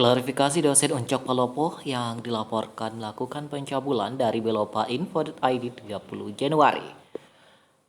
Klarifikasi dosen Uncok Palopo yang dilaporkan melakukan pencabulan dari belopa.info.id 30 Januari.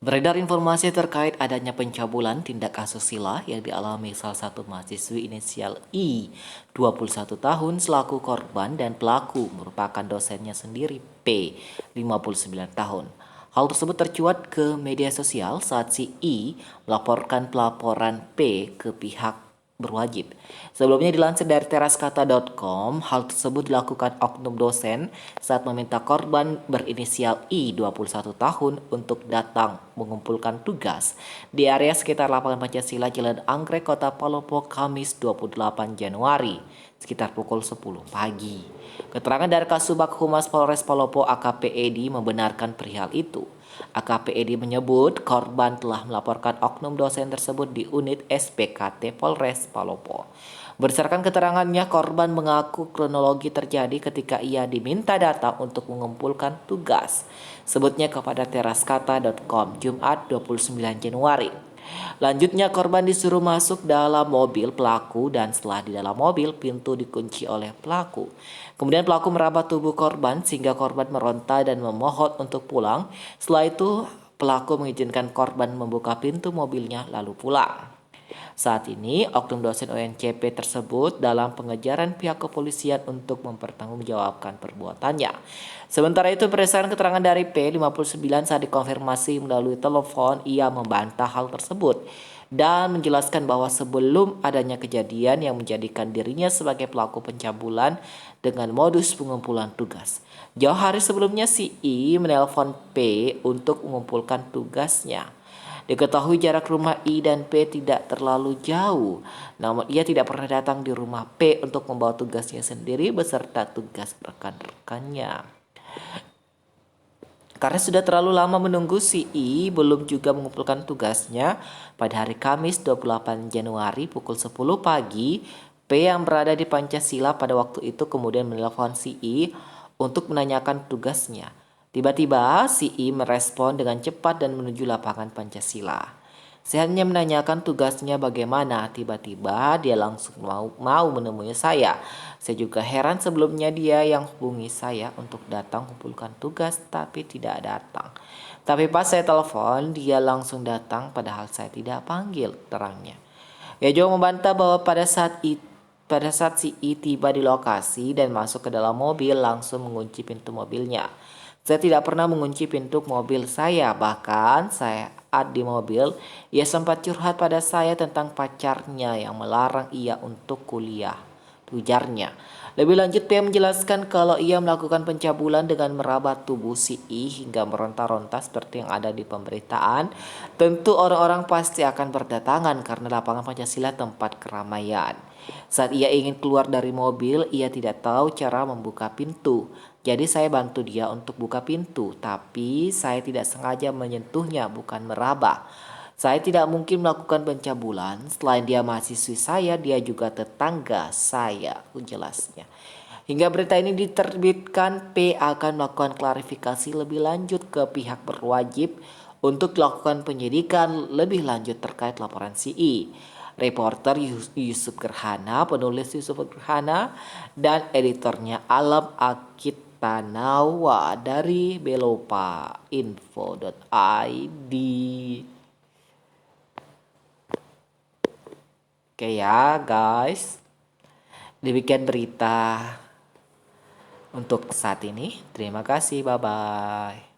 Beredar informasi terkait adanya pencabulan tindak asusila yang dialami salah satu mahasiswi inisial I, 21 tahun selaku korban dan pelaku merupakan dosennya sendiri P, 59 tahun. Hal tersebut tercuat ke media sosial saat si I melaporkan pelaporan P ke pihak berwajib. Sebelumnya dilansir dari teraskata.com, hal tersebut dilakukan oknum dosen saat meminta korban berinisial I 21 tahun untuk datang mengumpulkan tugas di area sekitar lapangan Pancasila Jalan Anggrek Kota Palopo Kamis 28 Januari sekitar pukul 10 pagi. Keterangan dari Kasubag Humas Polres Palopo AKP Edi membenarkan perihal itu. AKP Edi menyebut korban telah melaporkan oknum dosen tersebut di unit SPKT Polres Palopo. Berdasarkan keterangannya, korban mengaku kronologi terjadi ketika ia diminta datang untuk mengumpulkan tugas. Sebutnya kepada teraskata.com Jumat 29 Januari. Lanjutnya korban disuruh masuk dalam mobil pelaku dan setelah di dalam mobil pintu dikunci oleh pelaku. Kemudian pelaku meraba tubuh korban sehingga korban meronta dan memohon untuk pulang. Setelah itu pelaku mengizinkan korban membuka pintu mobilnya lalu pulang. Saat ini, oknum dosen ONCP tersebut dalam pengejaran pihak kepolisian untuk mempertanggungjawabkan perbuatannya. Sementara itu, berdasarkan keterangan dari P, 59 saat dikonfirmasi melalui telepon, ia membantah hal tersebut dan menjelaskan bahwa sebelum adanya kejadian yang menjadikan dirinya sebagai pelaku pencabulan dengan modus pengumpulan tugas. Jauh hari sebelumnya, si I menelpon P untuk mengumpulkan tugasnya. Diketahui jarak rumah I dan P tidak terlalu jauh, namun ia tidak pernah datang di rumah P untuk membawa tugasnya sendiri beserta tugas rekan-rekannya. Karena sudah terlalu lama menunggu, si I belum juga mengumpulkan tugasnya. Pada hari Kamis 28 Januari pukul 10 pagi, P yang berada di Pancasila pada waktu itu kemudian menelpon si I untuk menanyakan tugasnya. Tiba-tiba si I merespon dengan cepat dan menuju lapangan Pancasila. Saya hanya menanyakan tugasnya bagaimana, tiba-tiba dia langsung mau menemui saya. Saya juga heran sebelumnya dia yang hubungi saya untuk datang kumpulkan tugas tapi tidak datang. Tapi pas saya telepon dia langsung datang padahal saya tidak panggil, terangnya. Ia juga membantah bahwa pada saat si I tiba di lokasi dan masuk ke dalam mobil langsung mengunci pintu mobilnya. Saya tidak pernah mengunci pintu mobil saya, bahkan saat di mobil, ia sempat curhat pada saya tentang pacarnya yang melarang ia untuk kuliah, ujarnya. Lebih lanjut, P menjelaskan kalau ia melakukan pencabulan dengan meraba tubuh si I hingga meronta-ronta seperti yang ada di pemberitaan. Tentu orang-orang pasti akan berdatangan karena lapangan Pancasila tempat keramaian. Saat ia ingin keluar dari mobil, ia tidak tahu cara membuka pintu. Jadi saya bantu dia untuk buka pintu, tapi saya tidak sengaja menyentuhnya, bukan meraba. Saya tidak mungkin melakukan pencabulan, selain dia mahasiswi saya, dia juga tetangga saya, ujelasnya. Hingga berita ini diterbitkan, P akan melakukan klarifikasi lebih lanjut ke pihak berwajib untuk melakukan penyidikan lebih lanjut terkait laporan CI. Reporter Yusuf Gerhana, penulis Yusuf Gerhana, dan editornya Alam Akit Tanawa dari belopa.info.id. Oke ya guys, demikian berita untuk saat ini. Terima kasih, bye-bye.